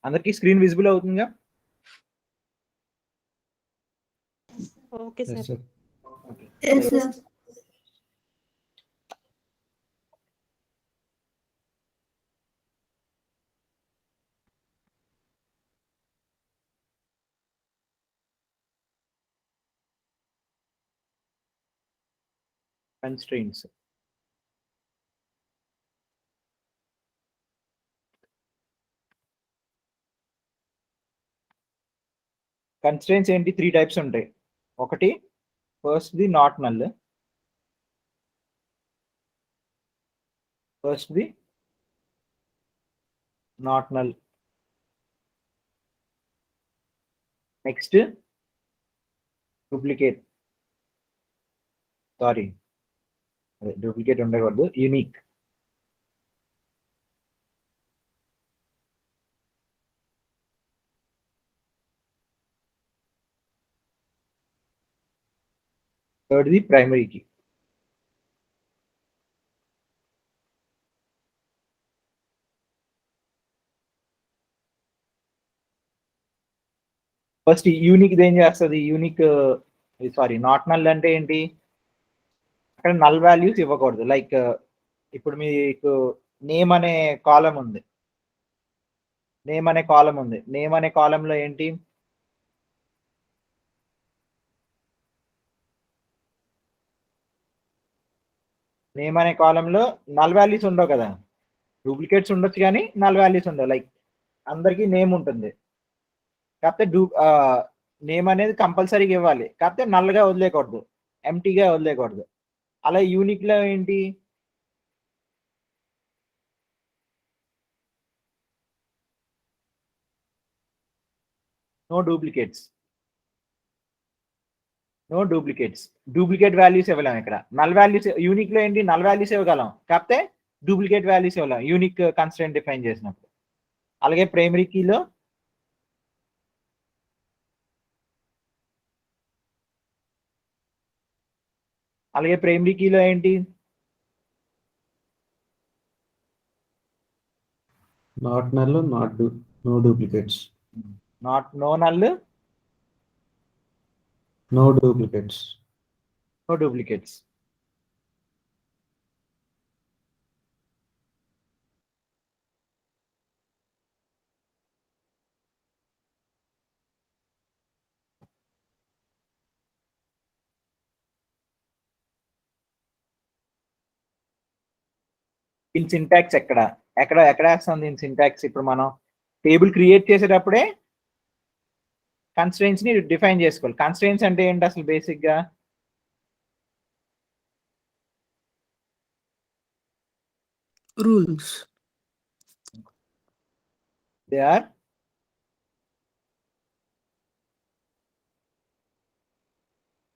అందరికి screen visible అవుతుందిగా? Okay sir. Yes, sir. Constraints. Constraints ఏంటి? 3 టైప్స్ ఉంటాయి. ఒకటి first the not null, next duplicate, duplicate ఉండకూడదు, యూనిక్. థర్డ్ది ప్రైమరీ కీ. ఫస్ట్ యూనిక్ ఏం చేస్తుంది? నాట్ నల్ అంటే ఏంటి? అక్కడ నల్ వాల్యూస్ ఇవ్వకూడదు. లైక్ ఇప్పుడు మీకు నేమ్ అనే కాలం ఉంది. నేమ్ అనే కాలంలో ఏంటి? నేమ్ అనే కాలంలో నల్ వాల్యూస్ ఉండవు కదా. డూప్లికేట్స్ ఉండొచ్చు కానీ నల్ వాల్యూస్ ఉండవు. లైక్ అందరికీ నేమ్ ఉంటుంది, కాకపోతే నేమ్ అనేది కంపల్సరీగా ఇవ్వాలి, కాకపోతే నల్గా వదిలేయకూడదు, ఎంటీగా వదిలేయకూడదు. అలా యూనిక్ లో ఏంటి? No duplicates. డూప్లికేట్ వాల్యూస్ ఇవ్వలేం ఇక్కడ. నల్ వాల్యూస్ యూనిక్ లో ఏంటి? నల్ వాల్యూస్ ఇవ్వగలం, కాకపోతే డూప్లికేట్ వాల్యూస్ ఇవ్వలేం యూనిక్ కన్స్ట్రెయింట్ డిఫైన్ చేసినప్పుడు. అలాగే ప్రైమరీ కీలో ఏంటి? Not null, no duplicates. No null, no duplicates. దీని సింటాక్స్ ఎక్కడ వేస్తాం దీని సింటాక్స్? ఇప్పుడు మనం టేబుల్ క్రియేట్ చేసేటప్పుడే కన్స్ట్రెయింట్స్ ని డిఫైన్ చేసుకోవాలి. కన్స్ట్రెయింట్స్ అంటే ఏంటి అసలు బేసిక్ గా? Rules. They are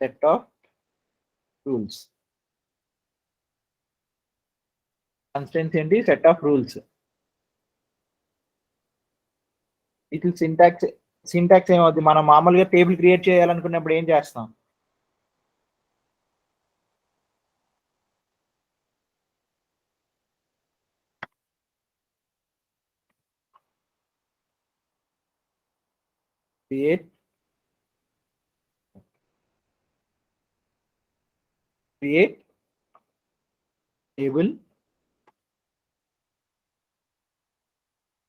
set of rules. Constraints ఏంటి? Set of rules. ఇట్లా సింటాక్స్ ఏమవుద్ది? మనం మామూలుగా టేబుల్ క్రియేట్ చేయాలనుకున్నప్పుడు ఏం చేస్తాం? క్రియేట్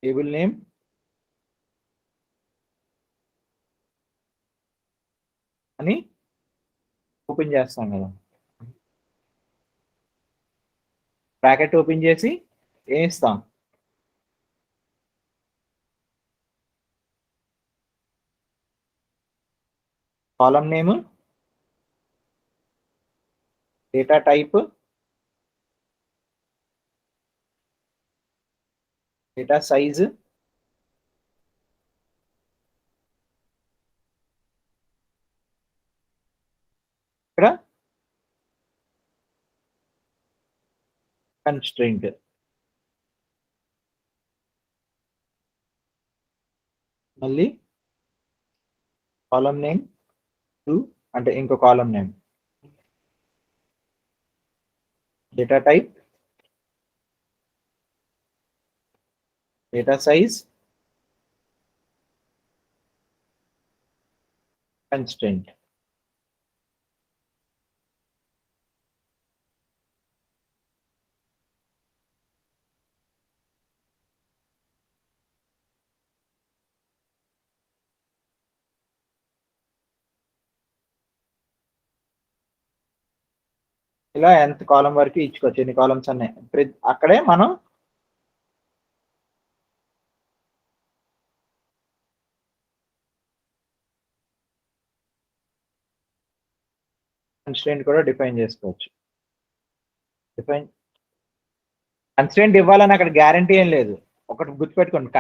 టేబుల్ నేమ్ అని ఓపెన్ చేస్తాం కదా. బ్రాకెట్ ఓపెన్ చేసి ఏం ఇస్తాం? Column name, data type, data size, ఇక్కడ కన్స్ట్రెయింట్. మళ్ళీ కాలమ్ నేమ్ 2 అంటే ఇంకో column name, data type, data size, constraint. ఇలా ఎంత కాలం వరకు ఇచ్చుకోవచ్చు, ఎన్ని కాలమ్స్ అన్నాయి అక్కడే మనం కన్స్ట్రెంట్ కూడా డిఫైన్ చేసుకోవచ్చు. కన్స్ట్రెంట్ ఇవ్వాలని అక్కడ గ్యారంటీ ఏం లేదు. ఒకటి గుర్తుపెట్టుకోండి,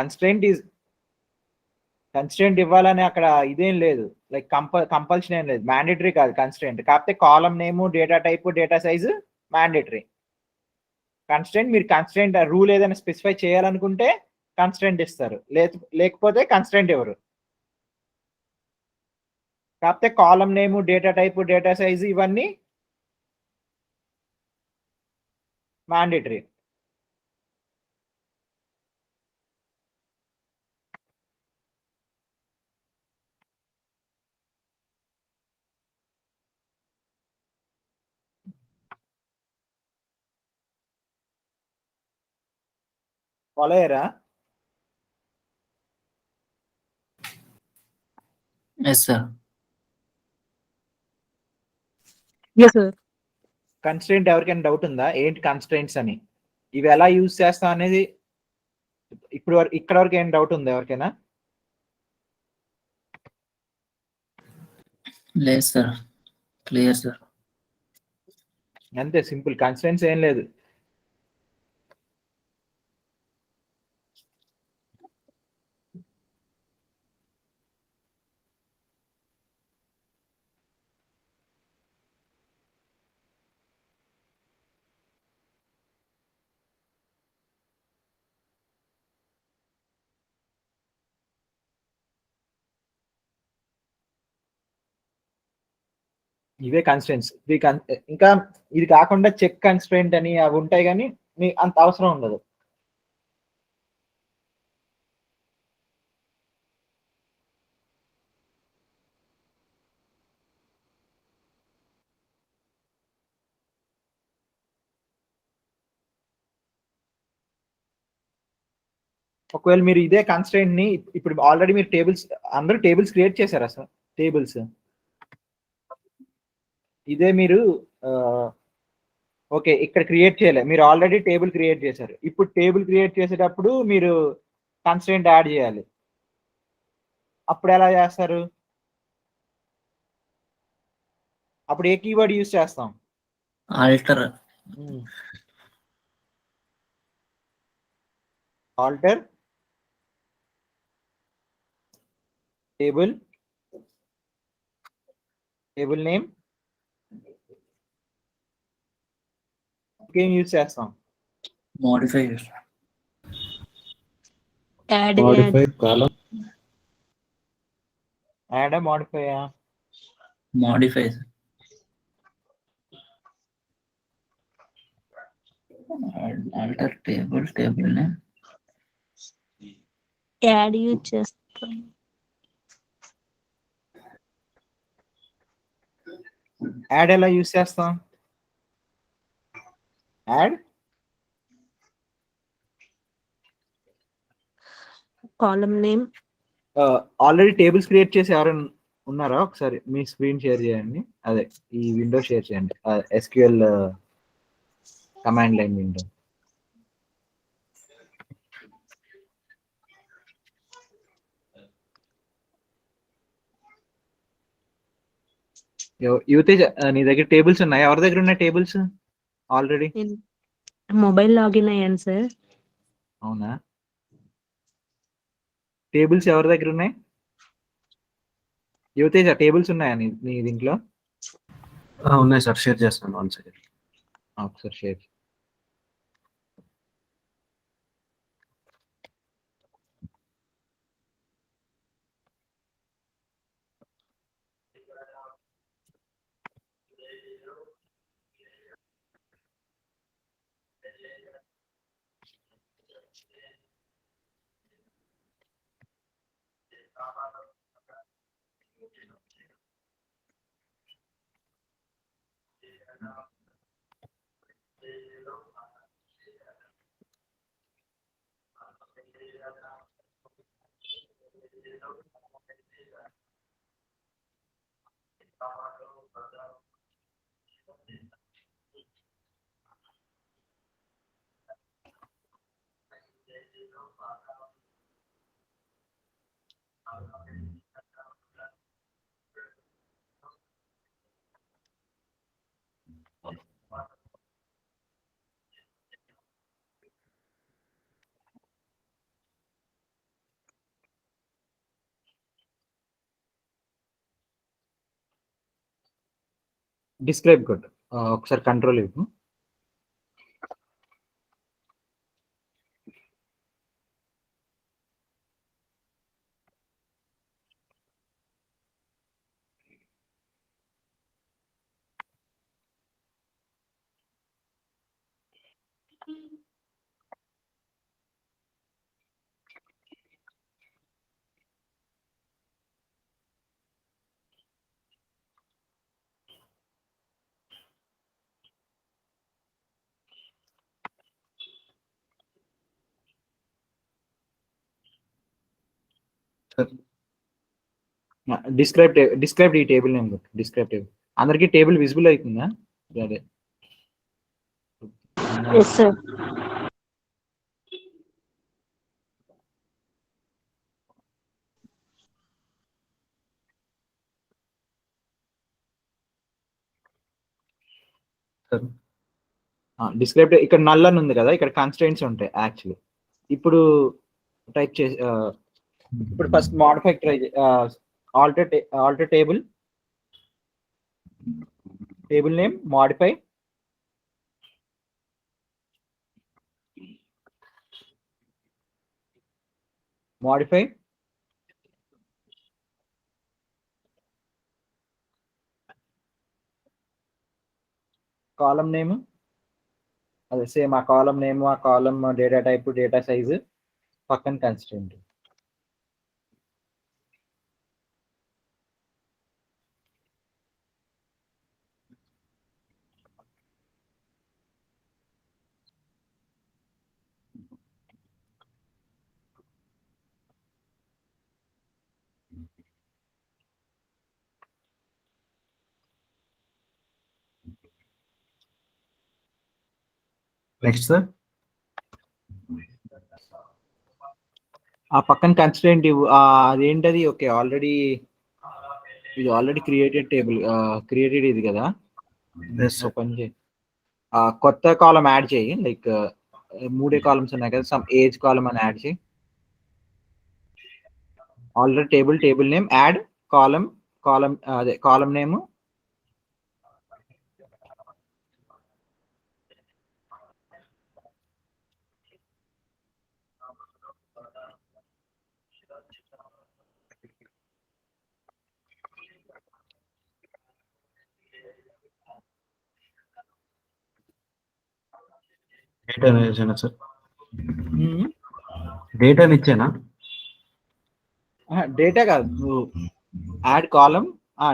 కన్స్ట్రెంట్ ఇవ్వాలని అక్కడ ఇదేం లేదు, లైక్ కంపల్షన్ ఏం లేదు, మ్యాండేటరీ కాదు కన్స్ట్రెంట్. కాకపోతే కాలం name, data type, data size mandatory. Constraint మీరు కన్స్ట్రెంట్ రూల్ ఏదైనా స్పెసిఫై చేయాలనుకుంటే కన్స్ట్రెంట్ ఇస్తారు, లేకపోతే కన్స్ట్రెంట్ ఇవ్వరు. కాకపోతే కాలం name, data type, data size ఇవన్నీ మ్యాండేటరీ. ఫాలో అయ్యారా? Yes, sir. Yes, sir. Constraint ఎవరికైనా డౌట్ ఉందా ఏంటి కన్స్ట్రెంట్స్ అని, ఇవి ఎలా యూజ్ చేస్తాం అనేది ఇప్పుడు ఇక్కడ వరకు ఏం డౌట్ ఉందా ఎవరికైనా? లేదు sir. Clear, sir. అంతే, సింపుల్. కన్స్ట్రెంట్స్ ఏం లేదు. ఇవే కన్స్ట్రెంట్స్. ఇంకా ఇది కాకుండా చెక్ కన్స్ట్రెంట్ అని అవి ఉంటాయి, కానీ మీ అంత అవసరం ఉండదు. ఒకవేళ మీరు ఇదే కన్స్ట్రెంట్ ని ఇప్పుడు ఆల్రెడీ మీరు అందరూ టేబుల్స్ క్రియేట్ చేశారు అసలు. టేబుల్స్ ఇదే మీరు ఓకే ఇక్కడ క్రియేట్ చేయలే, మీరు ఆల్రెడీ టేబుల్ క్రియేట్ చేశారు. ఇప్పుడు టేబుల్ క్రియేట్ చేసేటప్పుడు మీరు కన్స్ట్రెంట్ యాడ్ చేయాలి. అప్పుడు ఎలా చేస్తారు? అప్పుడు ఏ కీవర్డ్ యూజ్ చేస్తాం? Alter. ఆల్టర్ టేబుల్ నేమ్ ఇంకేం యూజ్ చేస్తాం? Modify. Add. Modify column. Add modify. Modify. Alter table name. Add use చేస్తాం. యాడ్ ఎలా యూజ్ చేస్తాం? Add column name. Already tables create చేసి ఎవరైనా ఉన్నారా? ఒకసారి మీ స్క్రీన్ షేర్ చేయండి, అదే ఈ విండో షేర్ చేయండి, SQL కమాండ్ లైన్ విండో. యువతేజ్, నీ దగ్గర టేబుల్స్ ఉన్నాయి? ఎవరి దగ్గర ఉన్నాయి టేబుల్స్ ఆల్రెడీ? మొబైల్ లాగిన్ అయ్యాను సార్. అవునా? టేబుల్స్ ఎవరి దగ్గర ఉన్నాయి? యువతేజ్, టేబుల్స్ ఉన్నాయా నీ దీంట్లో? ఉన్నాయి సార్, షేర్ చేస్తాను వన్ సెకండ్. ఒకసారి షేర్. డిస్క్రైబ్ కొట్టు. ఒకసారి కంట్రోల్ ఇవ్వు. డిస్క్రైబ్ ఈ టేబుల్ నేమ్ కొట్టు. Describe table. అందరికీ టేబుల్ విజిబుల్ అవుతుందా? అదే Yes, sir. డిస్క్రైబ్ ఇక్కడ నల్ అని ఉంది కదా, ఇక్కడ కన్స్ట్రెయింట్స్ ఉంటాయి యాక్చువల్లీ. ఇప్పుడు టైప్ చేసి ఇప్పుడు first modify try alter table name modify column name, అదే సేమ్ ఆ కాలం నేమ్, ఆ column data type, data size, పక్కన కన్స్టెంట్. నెక్స్ట్ సార్ ఆ పక్కన కన్స్టెంట్ అదేంటది? ఓకే, ఇది ఆల్రెడీ క్రియేటెడ్ టేబుల్, క్రియేటెడ్ ఇది కదా. ఓపెన్ చేయి, కొత్త కాలం యాడ్ చేయి. లైక్ 3 కాలమ్స్ ఉన్నాయి కదా, సమ్ ఏజ్ కాలం అని యాడ్ చేయి. Already table name add column అదే కాలం నేమ్, డేటా ఇచ్చానా సార్? డేటాని ఇచ్చానా? డేటా కాదు, నువ్వు add column,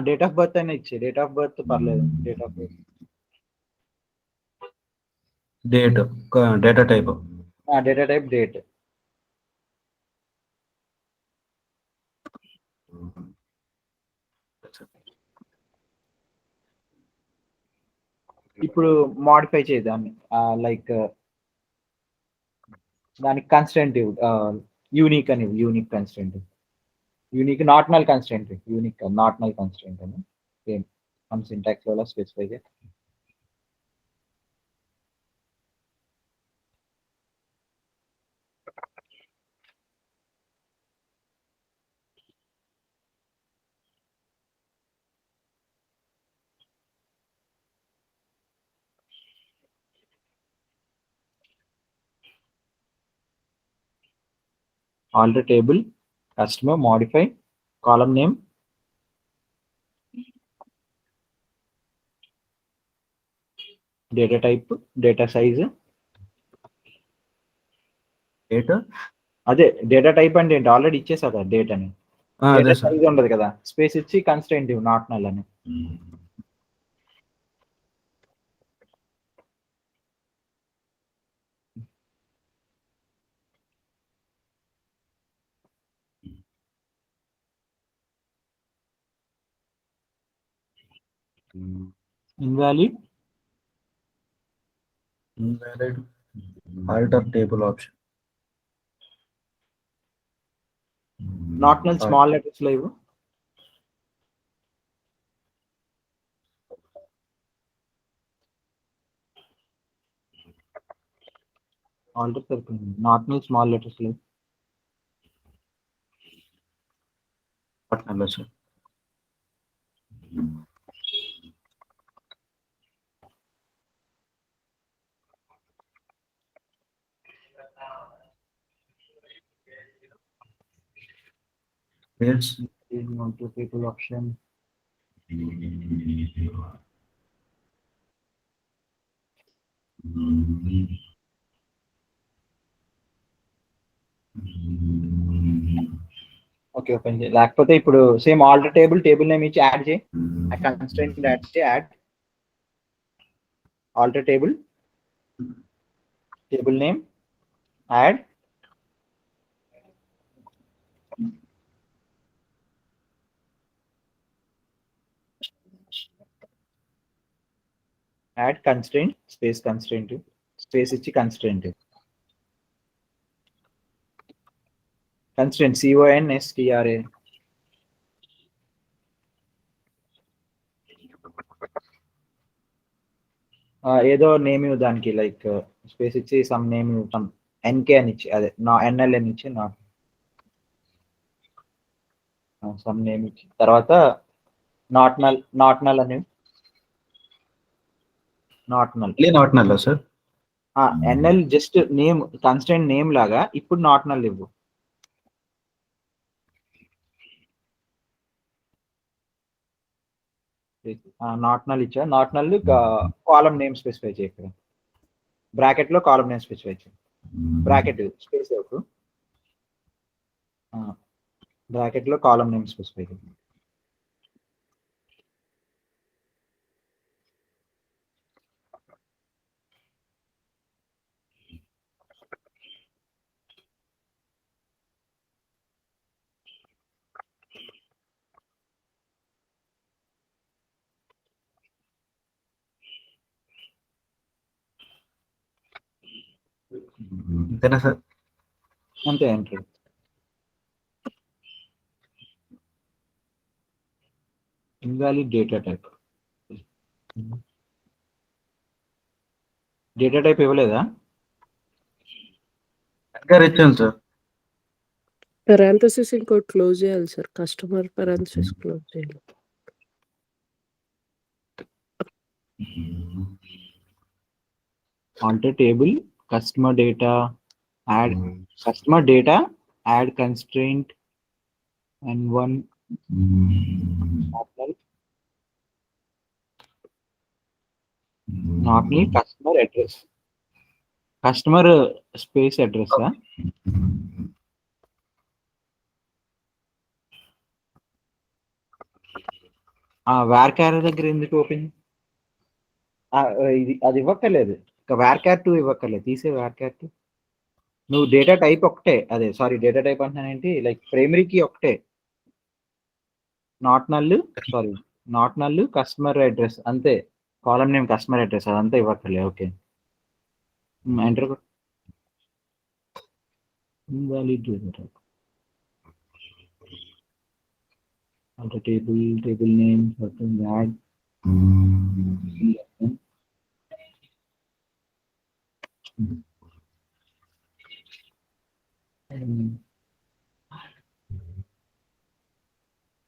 date of birth అయినా ఇచ్చే. డేట్ ఆఫ్ బర్త్ పర్లేదు, date of birth, data type, data type date. ఇప్పుడు మాడిఫై చేద్దాన్ని, లైక్ దానికి కన్స్టెంట్ యూనిక్ అని, unique constant, unique not null constant, unique not null constant అని సేమ్ మన syntax లో స్పెసిఫై చేయాలి. alter table customer modify column name, data type, data size, data అదే data type అంటే ఏంటి? ఆల్రెడీ ఇచ్చేసా కదా డేటాని. అదే డేటా సార్. సైజ్ ఉండదు కదా, స్పేస్ ఇచ్చి కన్స్టెంట్ నాట్ నల్ అని. Invalid Invalid. Alter table option. Not null small letters లో ఇవ్వు. ఆల్టర్ సరిపోయింది. నాట్ నల్ స్మాల్ లెటర్స్ లో Not null, sir. Yes. people option. Okay open చేయి. లేకపోతే ఇప్పుడు సేమ్ ఆల్టర్ టేబుల్ నేమ్ ఇచ్చి యాడ్ చేయి. కన్స్ట్రెయింట్ యాడ్ చేయి. Add alter table name add constraint space ఇచ్చి కన్స్ట్రెయింట్ CONSTRA. ఏదో నేమ్ దానికి లైక్ స్పేస్ ఇచ్చి సమ్ నేమ్ సమ్ NK అని ఇచ్చి అదే నా NL అని ఇచ్చి సమ్ నేమ్ ఇచ్చి తర్వాత నాట్ నల్ అని not null Not null, sir. NL just name constraint name లాగా ఇప్పుడు నాట్ నల్ ఇవ్వు. నాట్ నల్ ఇచ్చా. Not null column name specify చేయి. ఇక్కడ బ్రాకెట్ లో కాలమ్ నేమ్ స్పెసిఫై చేయి. బ్రాకెట్ స్పేస్ ఇవ్వకు. బ్రాకెట్ లో కాలమ్ నేమ్ స్పెసిఫై చేయి. అంతేనా సార్? అంతే ఎంటర్. ఇన్వాలిడ్ డేటా టైప్ ఇవ్వలేదా? ఇంకా ఇచ్చాను సార్. పారాంథసిస్ ఇంకోటి క్లోజ్ చేయాలి సార్. కస్టమర్ పారాంథసిస్ క్లోజ్ చేయాలి. Alter table customer data add constraint and one not need customer address. Customer space address. Varchar దగ్గర ఎందుకు ఓపెన్? ఇది అది ఇవ్వక్కర్లేదు. వేర్ క్యార్ 2 ఇవ్వక్కర్లేదు. తీసే వేర్ క్యార్ 2. నువ్వు డేటా టైప్ ఒకటే, అదే సారీ డేటా టైప్ అంటున్నానేంటి, లైక్ ప్రైమరీకి ఒకటే నాట్ నల్ కస్టమర్ అడ్రస్ అంతే. కాలమ్ నేమ్ కస్టమర్ అడ్రస్ అదంతా ఇవ్వక్కర్లేదు. Okay enter. Invalid data alter table name add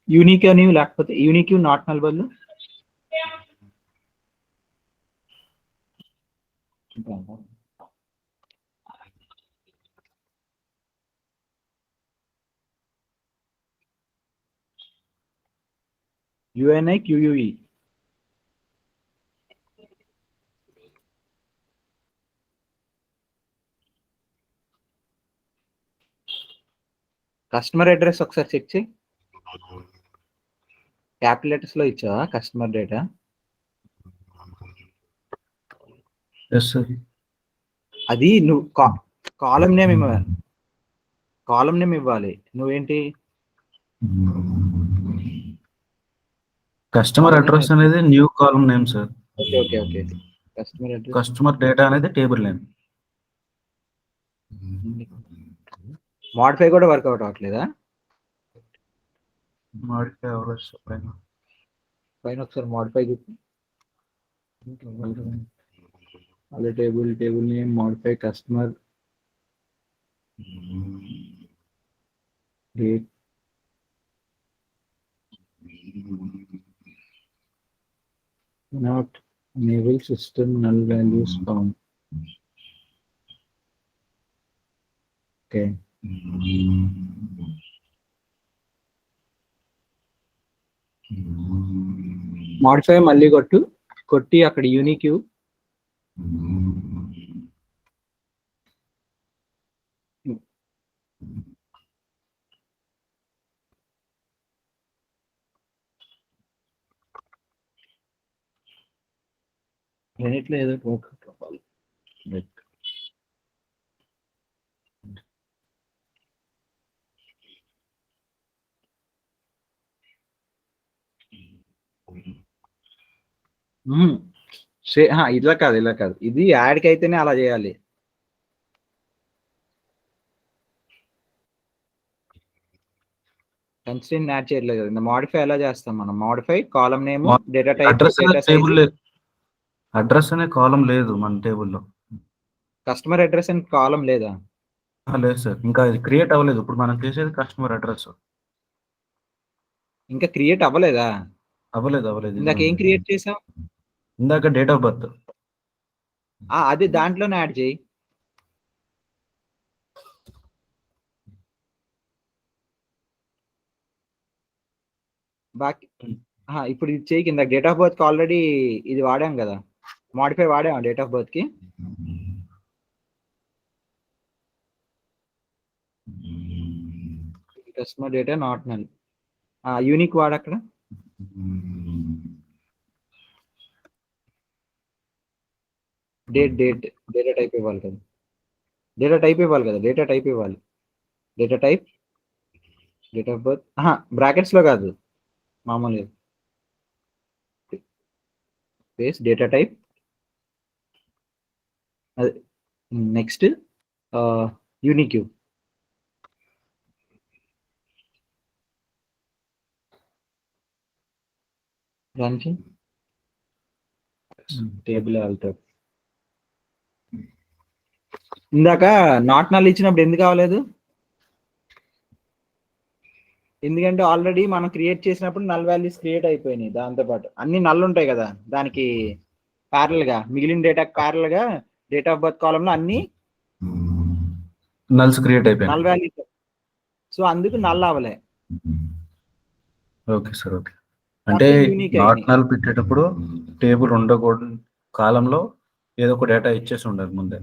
unique అని, లేకపోతే యూనిక్ నాట్ నల్ బదులు UNI QUE. కస్టమర్ అడ్రస్ ఒకసారి చెక్ చేయి. క్యాపిటల్ లెటర్స్ లో ఇచ్చావా కస్టమర్ డేటా? Yes, sir. అది నువ్వు కాలమ్ నేమ్ ఇవ్వాలి. కాలమ్ నేమ్ ఇవ్వాలి. నువ్వేంటి కస్టమర్ అడ్రస్ అనేది new column name sir. Okay okay okay. Customer address, customer data అనేది టేబుల్ నేమ్. మోడిఫై కూడా వర్కౌట్ అవ్వట్లేదా? మాడిఫై అవ్వలేదు సార్ పైన. పైన ఒకసారి మోడిఫై చెప్పి అదే table name modify customer date not enable system null values found. Okay. Modify మళ్ళీ కొట్టి అక్కడ యూనిక్ రెండిట్లో ఏదో ఒకటి. ఇలా కాదు ఇది యాడ్కి అయితేనే అలా చేయాలి. కన్స్ట్రెయింట్ యాడ్ చేయట్లేదు కదా. మోడిఫై ఎలా చేస్తాం మనం? Modify column name data type address data table size. లేదు. అడ్రస్ అనే కాలం లేదు మన టేబుల్లో. కస్టమర్ అడ్రస్ అని కాలం లేదా? లేదు సార్, ఇంకా అది క్రియేట్ అవ్వలేదు. ఇప్పుడు మనం చేసేది కస్టమర్ అడ్రస్. ఇంకా క్రియేట్ అవ్వలేదా? అవ్వలేదు. ఇందాక ఏం క్రియేట్ చేసాం? ఇందాక డేట్ ఆఫ్ బర్త్. అది దాంట్లోనే యాడ్ చేయి. బాకీ ఇప్పుడు ఇది చేయి. కింద డేట్ ఆఫ్ బర్త్ ఆల్రెడీ ఇది వాడాం కదా, మోడిఫై వాడాం డేట్ ఆఫ్ బర్త్ కి. Customer data not null. Unique వాడు అక్కడ. డేట్ డేటా టైప్ ఇవ్వాలి కదా. డేటా టైప్ ఇవ్వాలి. Data type date of birth brackets లో కాదు, మామూలుగా స్పేస్ డేటా టైప్. అదే నెక్స్ట్ యూనిక్. Table alter. ఇందాక నాట్ నల్ ఇచ్చినప్పుడు ఎందుకు కావలేదు? ఎందుకంటే ఆల్రెడీ మనం క్రియేట్ చేసినప్పుడు నల్ వాల్యూస్ క్రియేట్ అయిపోయినాయి. దాంతోపాటు అన్ని నల్ ఉంటాయి కదా దానికి ప్యారల్ గా, మిగిలిన డేటా ప్యారల్ గా డేట్ ఆఫ్ బర్త్ కాలంలో అన్ని నల్స్ క్రియేట్ అయిపోయాయి. Null values. సో అందుకు నల్ అవ్వలే. Okay sir, okay. అంటే యూనిక్ నాట్ నల్ పెట్టేటప్పుడు టేబుల్ ఉండకూడదు, కాలంలో ఏదో ఒక డేటా ఇచ్చేసి ఉండాలి ముందే.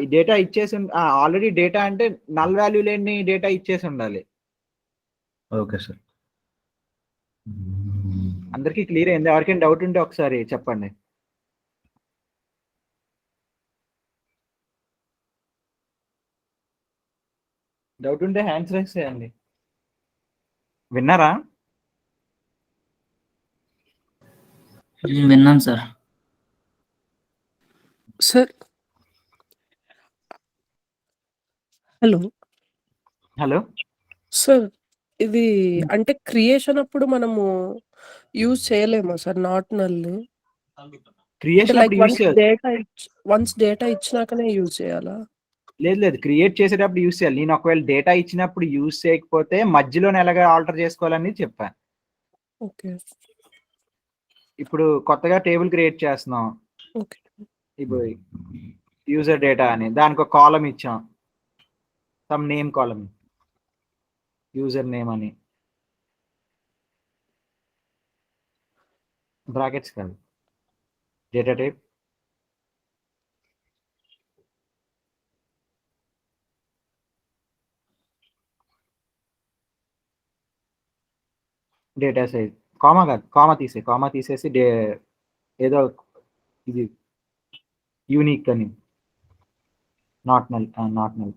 ఈ డేటా ఇచ్చేసి ఆల్రెడీ డేటా అంటే నల్ వాల్యూ లేని డేటా ఇచ్చేసి ఉండాలి. Okay sir. అందరికీ క్లియర్ అయింది? ఎవరికైనా డౌట్ ఉంటే ఒకసారి చెప్పండి. డౌట్ ఉంటే హ్యాండ్స్ రైస్ చేయండి. విన్నారా? విన్నాను సార్. సార్ హలో సార్, ఇది అంటే క్రియేషన్ అప్పుడు మనము యూజ్ చేయలేమా sir not null? Creation like once data ఇచ్చినాకనే యూజ్ చేయాలా? లేదు, క్రియేట్ చేసేటప్పుడు యూజ్ చేయాలి. నేను ఒకవేళ డేటా ఇచ్చినప్పుడు యూజ్ చేయకపోతే మధ్యలోనే ఎలాగ ఆల్టర్ చేసుకోవాలని చెప్పాను. ఓకే. ఇప్పుడు కొత్తగా టేబుల్ క్రియేట్ చేస్తున్నాం. ఓకే. ఇప్పుడు యూజర్ డేటా అని దానికి ఒక కాలం ఇచ్చాం, సమ్ నేమ్ కాలం, యూజర్ నేమ్ అని, బ్రాకెట్స్ కాదు, data type data size, comma కాదు, కామా తీసేసి ఏదో ఇది యూనిక్ అని, నాట్ నల్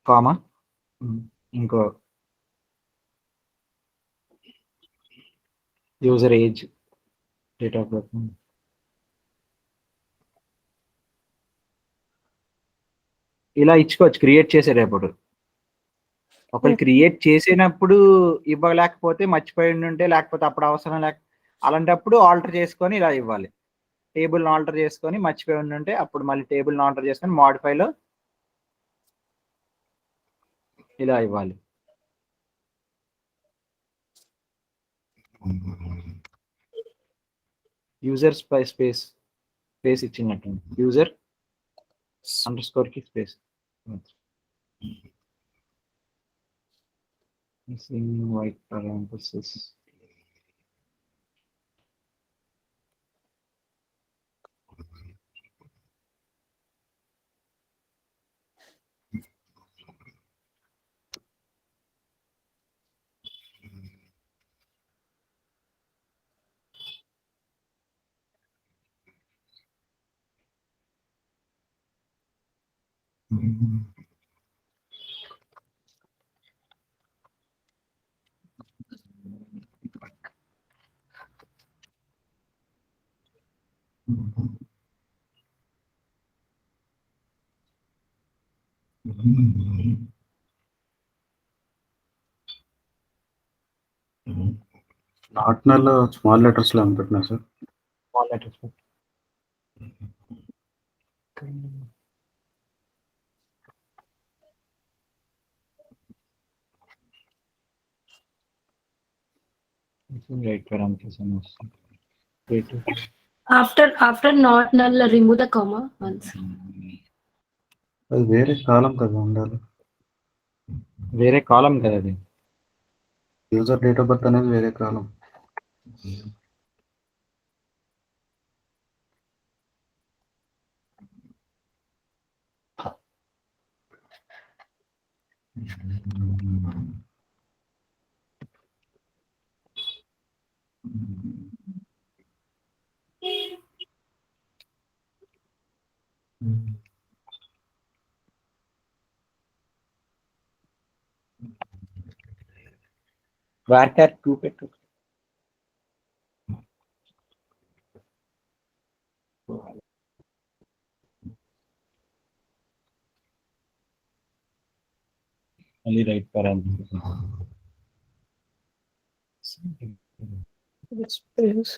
కామా ఇంకో user age, date of birth. ఇలా ఇచ్చుకోవచ్చు క్రియేట్ చేసేటప్పుడు. ఒకళ్ళు క్రియేట్ చేసినప్పుడు ఇవ్వలేకపోతే మర్చిపోయి ఉంటే, లేకపోతే అప్పుడు అవసరం అలాంటప్పుడు ఆల్టర్ చేసుకొని ఇలా ఇవ్వాలి. టేబుల్ని ఆల్టర్ చేసుకొని మర్చిపోయి ఉంటే అప్పుడు మళ్ళీ టేబుల్ని ఆల్టర్ చేసుకొని మాడిఫైలో ఇలా ఇవ్వాలి. యూజర్ స్పేస్ ఇచ్చినట్టు యూజర్ అండర్ స్కోర్ కి space. White parenthesis. Not null small letters లో పెట్టినా sir. Small letters. Right parenthesis. After not null, remove the comma once. అది వేరే కాలం కదా ఉండాలి. వేరే కాలం కదా అది. యూజర్ డేట్ ఆఫ్ బర్త్ అనేది వేరే కాలం. varchar 2 పెట్టు. మళ్ళీ right parenthesis. Space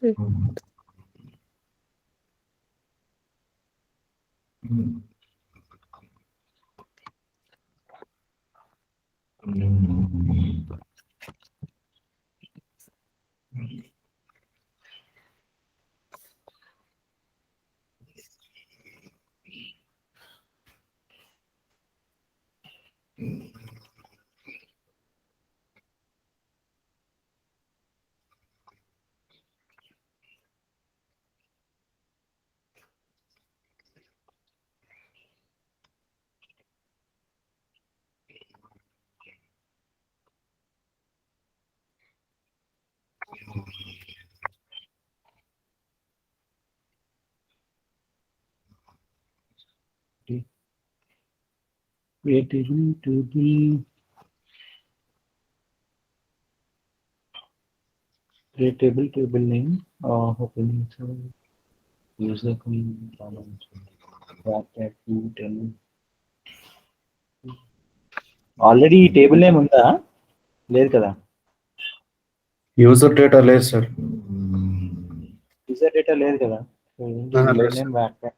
Create table name. Opening user varchar 2 already ఈ టేబుల్ నేమ్ ఉందా? లేదు కదా. యూజర్ డేటా లేదు సార్. యూజర్ డేటా లేదు కదా. లేదు name varchar.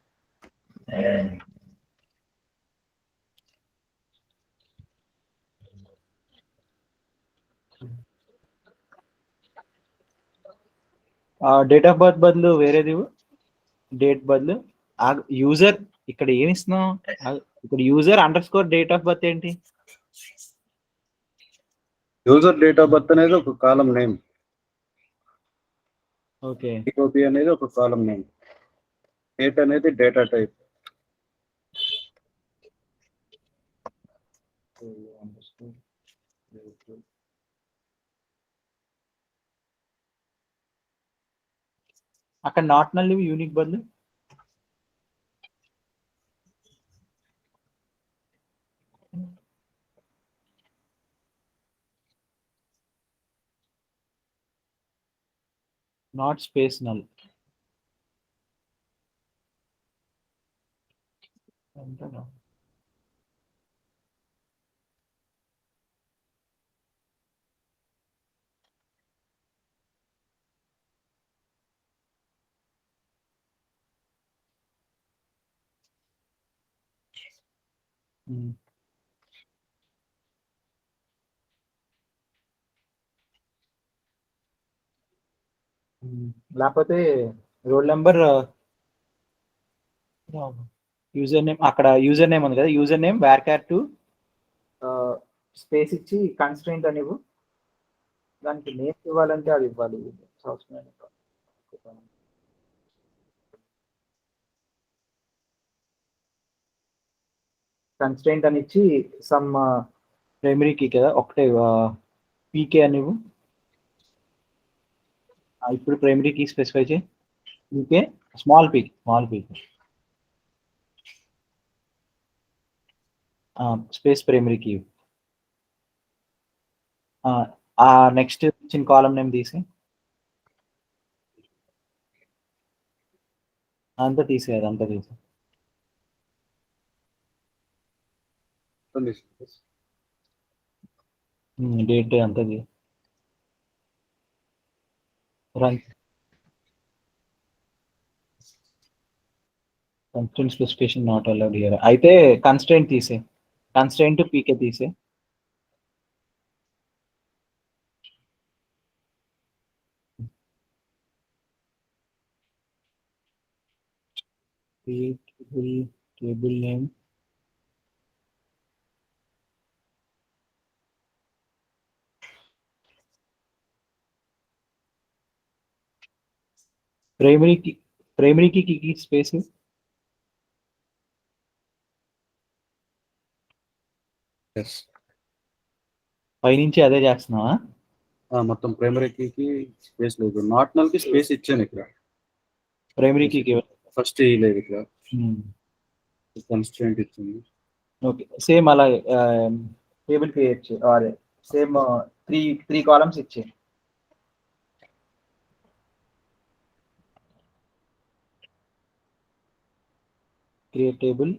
Date of birth బదులు వేరేది డేట్ బదులు యూజర్ ఇక్కడ ఏమి ఇస్తున్నాం? ఇక్కడ user under score date of birth ఏంటి? యూజర్ డేట్ ఆఫ్ బర్త్ అనేది ఒక కాలం నేమ్. ఓకే. డిఓపి అనేది ఒక కాలం నేమ్. డేట్ అనేది డేటా టైప్. అక్కడ నాట్ నల్ యూనిక్ బదులు నాట్ స్పేస్ నల్. లేకపోతే రోల్ నెంబర్, యూజర్ నేమ్, అక్కడ యూజర్ నేమ్ ఉంది కదా, యూజర్ నేమ్ varchar 2 స్పేస్ ఇచ్చి కన్స్ట్రెయింట్ అని ఇవ్వు. దానికి నేమ్ ఇవ్వాలంటే అది ఇవ్వాలి. కన్స్ట్రెయింట్ అని ఇచ్చి సమ్ ప్రైమరీ కీ కదా ఒకటే పీకే అని ఇవ్వు. ఇప్పుడు ప్రైమరీ కీ స్పెసిఫై చేయి. PK small P space primary key. ఆ నెక్స్ట్ ఇచ్చిన కాలం నేమ్ తీసి అంతా తీసేది, అంతా తీసి డేట్ అంతా run. Constraint specification not allowed here. అయితే కన్స్ట్రెంట్ తీసే, కన్స్ట్రెంట్ పీకే తీసే. Table name primary key space పైనుంచి అదే చేస్తున్నావా? మొత్తం ప్రైమరీ కీకి స్పేస్ లేదు, నాట్ నల్ కి స్పేస్ ఇచ్చాను ఇక్కడ. ప్రైమరీ కీకి ఫస్ట్ లేదు ఇక్కడ, కన్స్ట్రెయింట్ ఇచ్చింది. ఓకే, సేమ్ అలా టేబుల్ క్రియేట్ చేయి. సేమ్ త్రీ కాలమ్స్ ఇచ్చే. Create table.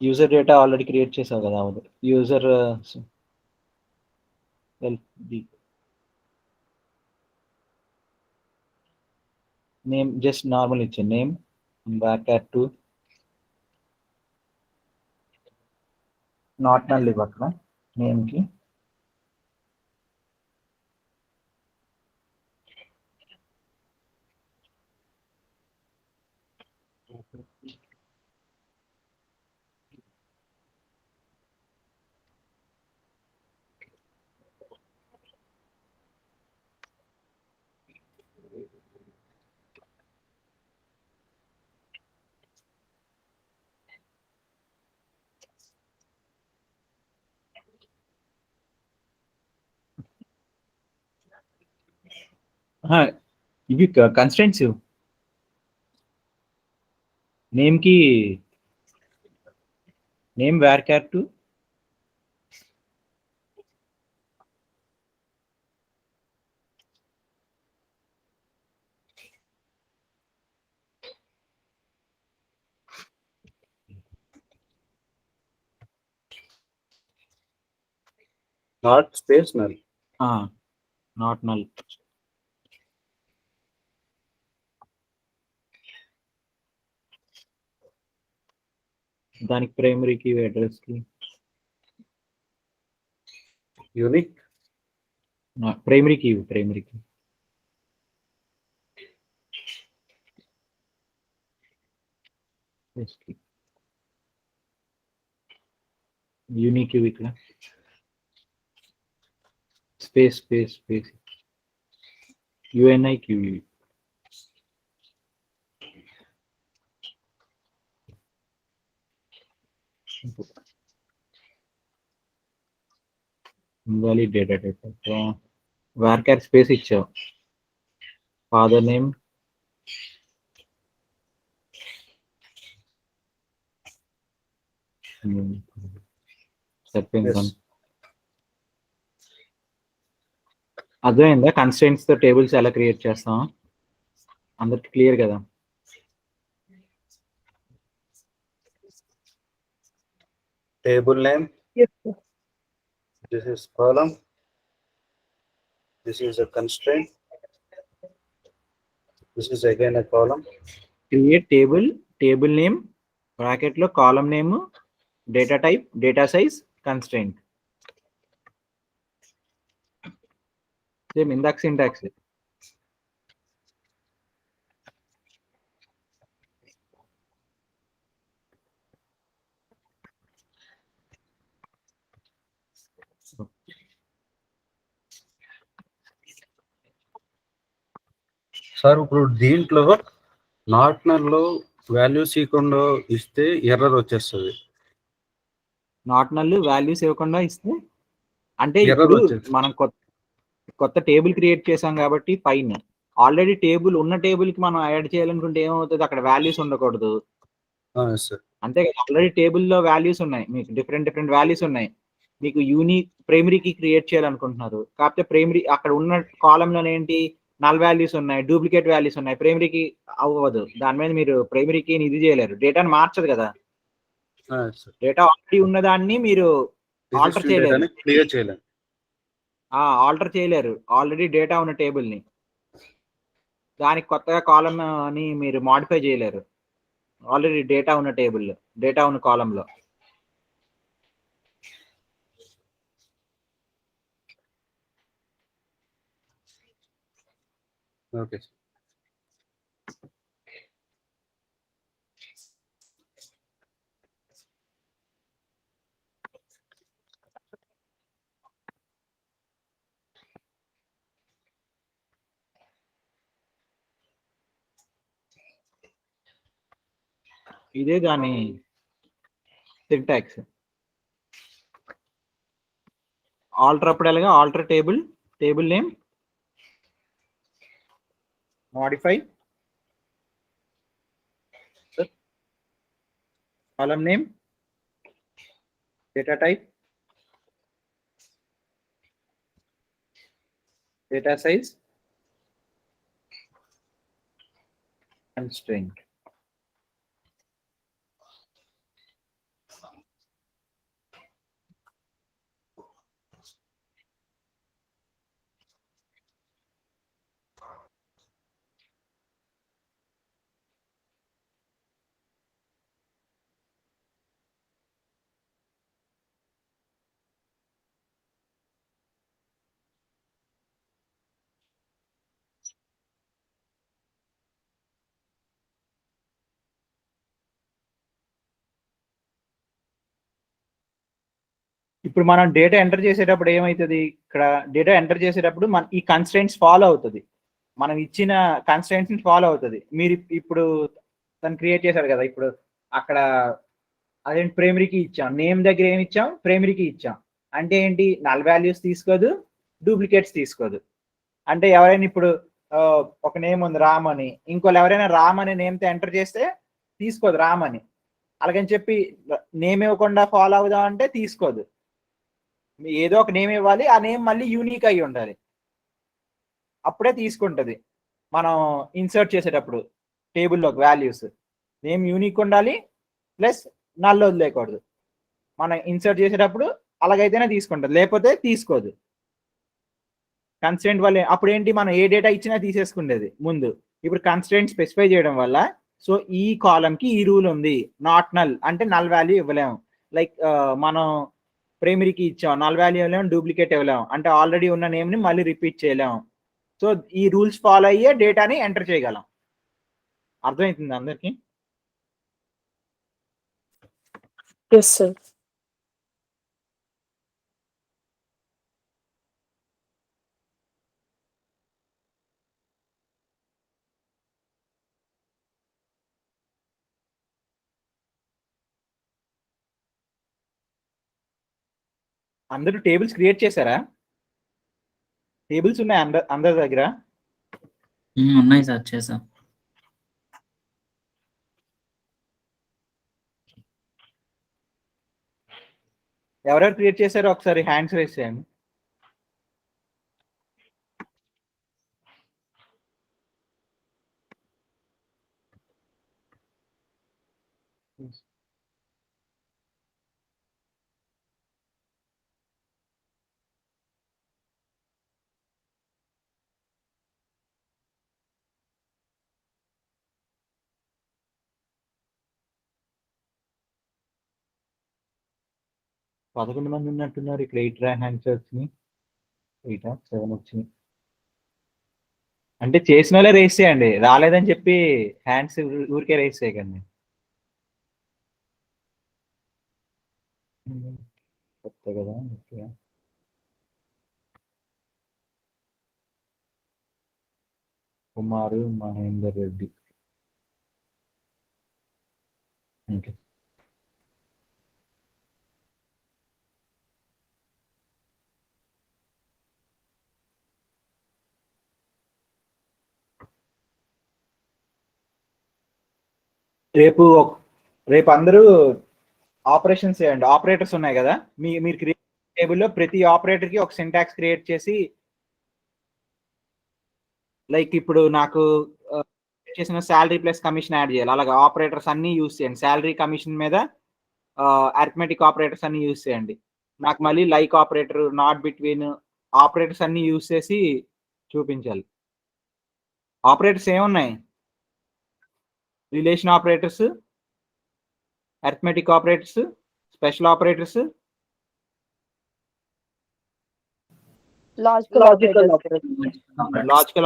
User data already create చేసావు కదా, యూజర్ నేమ్ జస్ట్ నార్మల్ ఇచ్చే, నేమ్ varchar 2 నాట్ నల్ ఇవ్వ అక్కడ నేమ్ కి. ఇవి కన్స్ట్రెంట్స్ నేమ్ కి, name varchar 2 not space null. Not null. దానికి ప్రైమరీ కీ అడ్రస్ కి యూనిక్ ప్రైమరీ కీ యూనిక్ ఇక్కడ space UNIQ. Invalid data type. varchar space ఇచ్చావు, ఫాదర్ నేమ్ అర్థమైందా కన్స్ట్రెంట్స్ తో టేబుల్స్ ఎలా క్రియేట్ చేస్తాం అందరికి క్లియర్ కదా? Table name, Yes, sir. this is column, this is a constraint, this is again a column. Create table name bracket లో column name, data type, data size, constraint. Same ఇందాక syntax. Sir ఇప్పుడు దీంట్లో not నల్లో values ఇవ్వకుండా ఇస్తే error వచ్చేస్తుంది. Not null values ఇవ్వకుండా ఇస్తే అంటే Error ఇప్పుడు వచ్చేది. మనం కొత్త టేబుల్ క్రియేట్ చేసాం కాబట్టి పైన ఆల్రెడీ టేబుల్ ఉన్న టేబుల్ కి మనం యాడ్ చేయాలనుకుంటే ఏమవుతుంది, అక్కడ వాల్యూస్ ఉండకూడదు సార్ అంతే కదా. ఆల్రెడీ టేబుల్లో వాల్యూస్ ఉన్నాయి, మీకు డిఫరెంట్ వాల్యూస్ ఉన్నాయి. మీకు యూనిక్ ప్రైమరీకి క్రియేట్ చేయాలనుకుంటున్నారు, కాకపోతే ప్రైమరీ అక్కడ ఉన్న కాలంలో ఏంటి నల్ వాల్యూస్ ఉన్నాయి, డూప్లికేట్ వాల్యూస్ ఉన్నాయి, ప్రైమరీకి అవ్వదు. దాని మీద మీరు ప్రైమరీకి ఇది చేయలేరు, డేటాను మార్చదు కదా. డేటా ఆల్రెడీ ఉన్నదాన్ని మీరు ఆల్టర్ చేయలేరు, క్లియర్ చేయలేం. ఆల్టర్ చేయలేరు ఆల్రెడీ డేటా ఉన్న టేబుల్ ని. దానికి కొత్తగా కాలం అని మీరు మాడిఫై చేయలేరు ఆల్రెడీ డేటా ఉన్న టేబుల్, డేటా ఉన్న కాలంలో. ఓకే. ఇదే దాని సింటాక్స్. ఆల్టర్ అప్పుడు ఎలాగా alter table name, modify column name, data type, data size, constraint. ఇప్పుడు మనం డేటా ఎంటర్ చేసేటప్పుడు ఏమవుతుంది, ఇక్కడ డేటా ఎంటర్ చేసేటప్పుడు మన ఈ కన్స్ట్రెంట్స్ ఫాలో అవుతుంది, మనం ఇచ్చిన కన్స్ట్రెంట్స్ ఫాలో అవుతుంది. మీరు ఇప్పుడు తను క్రియేట్ చేశారు కదా, ఇప్పుడు అక్కడ అదేంటి ప్రైమరీకి ఇచ్చాం, నేమ్ దగ్గర ఏమి ఇచ్చాం, ప్రైమరీకి ఇచ్చాం. అంటే ఏంటి, నల్ వాల్యూస్ తీసుకోదు, డూప్లికేట్స్ తీసుకోదు. అంటే ఎవరైనా ఇప్పుడు ఒక నేమ్ ఉంది రామ్ అని, ఇంకోళ్ళు ఎవరైనా రామ్ అనే నేమ్తో ఎంటర్ చేస్తే తీసుకోదు రామ్ అని. అలాగని చెప్పి నేమ్ ఇవ్వకుండా ఫాలో అవుదాం అంటే తీసుకోదు. ఏదో ఒక నేమ్ ఇవ్వాలి, ఆ నేమ్ మళ్ళీ యూనిక్ అయి ఉండాలి, అప్పుడే తీసుకుంటుంది. మనం ఇన్సర్ట్ చేసేటప్పుడు టేబుల్లోకి వాల్యూస్ నేమ్ యూనిక్ ఉండాలి, ప్లస్ నల్ వదిలేయకూడదు. మనం ఇన్సర్ట్ చేసేటప్పుడు అలాగైతేనే తీసుకుంటుంది, లేకపోతే తీసుకోదు. కన్స్ట్రెంట్ వల్ల అప్పుడు ఏంటి, మనం ఏ డేటా ఇచ్చినా తీసేసుకునేది ముందు. ఇప్పుడు కన్స్ట్రెంట్ స్పెసిఫై చేయడం వల్ల సో ఈ కాలంకి ఈ రూల్ ఉంది, నాట్ నల్ అంటే నల్ వాల్యూ ఇవ్వలేము. లైక్ మనం ప్రైమరీకి ఇచ్చాం, నల్ వాల్యూ ఇవ్వలేము, డూప్లికేట్ ఇవ్వలేము, అంటే ఆల్రెడీ ఉన్న నేమ్ని మళ్ళీ రిపీట్ చేయలేము. సో ఈ రూల్స్ ఫాలో అయ్యే డేటాని ఎంటర్ చేయగలం. అర్థమవుతుంది అందరికి? Yes sir. అందరూ టేబుల్స్ క్రియేట్ చేశారా? టేబుల్స్ ఉన్నాయి అందరి దగ్గర? ఉన్నాయి సార్, చేసాం. ఎవరెవరు క్రియేట్ చేశారో ఒకసారి హ్యాండ్స్ రేస్ చేయండి. 11 మంది ఉన్నట్టున్నారు ఇక్కడ. 8 హ్యాండ్స్ వచ్చినాయి. 8 7 వచ్చినాయి. అంటే చేసిన వాళ్ళే రేస్ చేయండి, రాలేదని చెప్పి హ్యాండ్స్ ఊరికే రేస్ చేయకండి. కొత్త కదా. ఓకే, కుమారు మహేందర్ రెడ్డి. ఓకే, రేపు రేపు అందరూ ఆపరేషన్స్ చేయండి. ఆపరేటర్స్ ఉన్నాయి కదా, మీరు క్రియేట్ టేబుల్లో ప్రతి ఆపరేటర్ కి ఒక సింటాక్స్ క్రియేట్ చేసి, లైక్ ఇప్పుడు నాకు చేసిన శాలరీ ప్లస్ కమిషన్ యాడ్ చేయాలి, అలాగే ఆపరేటర్స్ అన్ని యూస్ చేయండి. శాలరీ కమిషన్ మీద అరిథమెటిక్ ఆపరేటర్స్ అన్ని యూస్ చేయండి. నాకు మళ్ళీ like operator, not between operators అన్ని యూస్ చేసి చూపించాలి. ఆపరేటర్స్ ఏమున్నాయి? Relation operators, arithmetic operators, special operators, logical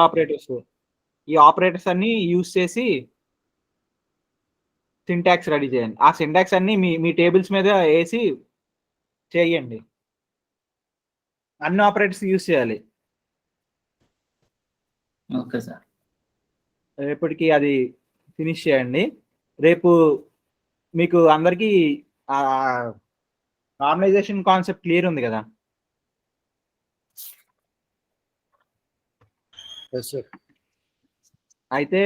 operators. ఈ ఆపరేటర్స్ అన్ని యూస్ చేసి సింటాక్స్ రెడీ చేయండి. ఆ సింటాక్స్ అన్ని మీ టేబుల్స్ మీద వేసి చేయండి. అన్ని ఆపరేటర్స్ యూస్ చేయాలి. Okay sir. రేపటికి అది ఫినిష్ చేయండి. రేపు మీకు అందరికీ నార్మలైజేషన్ కాన్సెప్ట్ క్లియర్ ఉంది కదా? అయితే